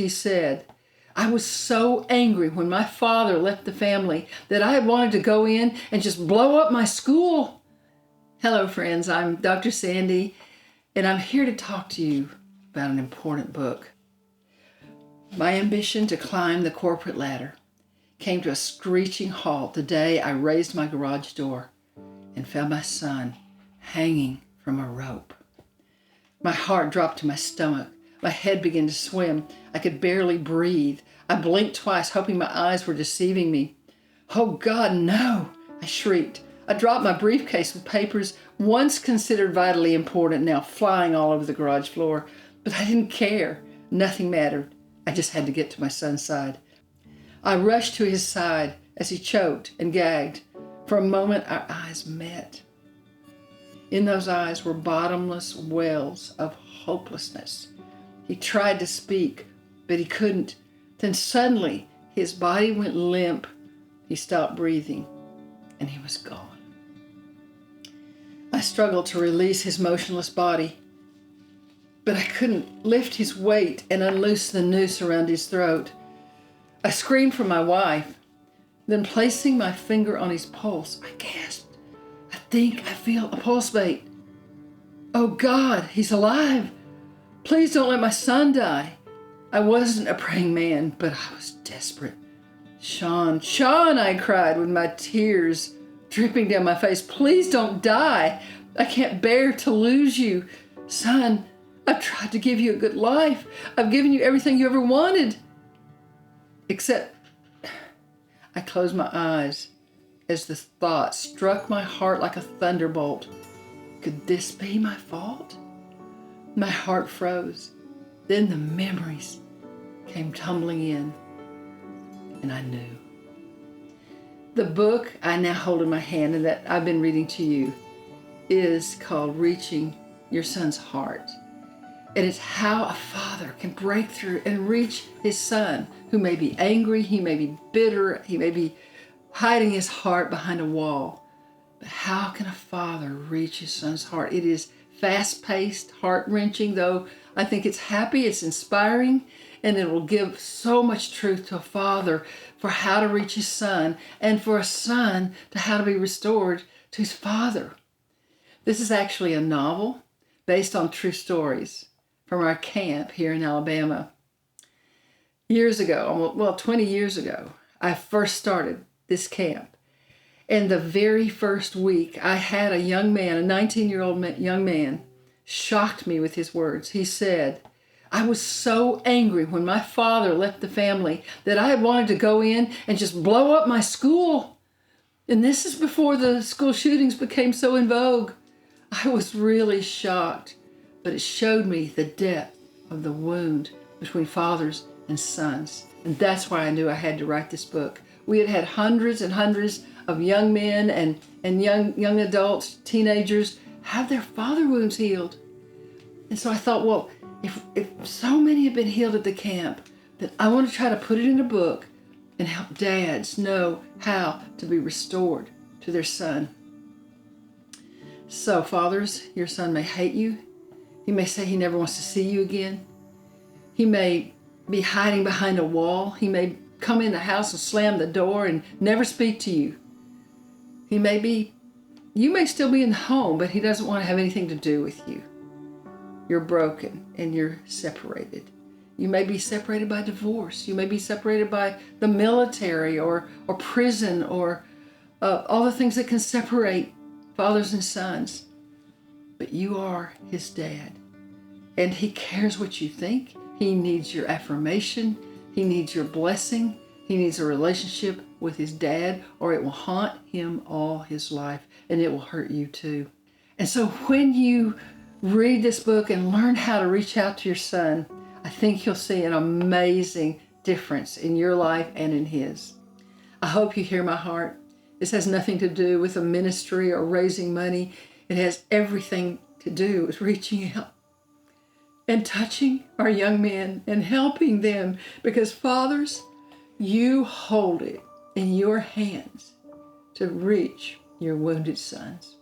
He said, "I was so angry when my father left the family that I wanted to go in and just blow up my school." Hello, friends. I'm Dr. Sandy, and I'm here to talk to you about an important book. My ambition to climb the corporate ladder came to a screeching halt the day I raised my garage door and found my son hanging from a rope. My heart dropped to my stomach. My head began to swim. I could barely breathe. I blinked twice, hoping my eyes were deceiving me. "Oh God, no!" I shrieked. I dropped my briefcase with papers once considered vitally important, now flying all over the garage floor. But I didn't care. Nothing mattered. I just had to get to my son's side. I rushed to his side as he choked and gagged. For a moment, our eyes met. In those eyes were bottomless wells of hopelessness. He tried to speak, but he couldn't. Then suddenly, his body went limp. He stopped breathing, and he was gone. I struggled to release his motionless body, but I couldn't lift his weight and unloose the noose around his throat. I screamed for my wife. Then, placing my finger on his pulse, I gasped, "I think I feel a pulse beat. Oh God, he's alive. Please don't let my son die." I wasn't a praying man, but I was desperate. "Sean, Sean," I cried with my tears dripping down my face. "Please don't die. I can't bear to lose you. Son, I've tried to give you a good life. I've given you everything you ever wanted." Except I closed my eyes as the thought struck my heart like a thunderbolt. Could this be my fault? My heart froze. Then the memories came tumbling in, and I knew. The book I now hold in my hand and that I've been reading to you is called Reaching Your Son's Heart. And it's how a father can break through and reach his son, who may be angry, he may be bitter, he may be hiding his heart behind a wall. But how can a father reach his son's heart? It is fast-paced, heart-wrenching, though I think it's happy, it's inspiring, and it will give so much truth to a father for how to reach his son and for a son to how to be restored to his father. This is actually a novel based on true stories from our camp here in Alabama. Years ago, 20 years ago, I first started this camp. And the very first week, I had a young man, a 19-year-old young man, shocked me with his words. He said, "I was so angry when my father left the family that I wanted to go in and just blow up my school." And this is before the school shootings became so in vogue. I was really shocked, but it showed me the depth of the wound between fathers and sons. And that's why I knew I had to write this book. We had had hundreds and hundreds of young men and young adults, teenagers, have their father wounds healed. And so I thought, well, if so many have been healed at the camp, then I want to try to put it in a book and help dads know how to be restored to their son. So fathers, your son may hate you. He may say he never wants to see you again. He may be hiding behind a wall. He may come in the house and slam the door and never speak to you. You may still be in the home, but he doesn't want to have anything to do with you. You're broken and you're separated. You may be separated by divorce. You may be separated by the military or prison or all the things that can separate fathers and sons. But you are his dad, and he cares what you think. He needs your affirmation. He needs your blessing. He needs a relationship with his dad, or it will haunt him all his life, and it will hurt you too. And so when you read this book and learn how to reach out to your son, I think you'll see an amazing difference in your life and in his. I hope you hear my heart. This has nothing to do with a ministry or raising money. It has everything to do with reaching out and touching our young men and helping them, because fathers, you hold it in your hands to reach your wounded sons.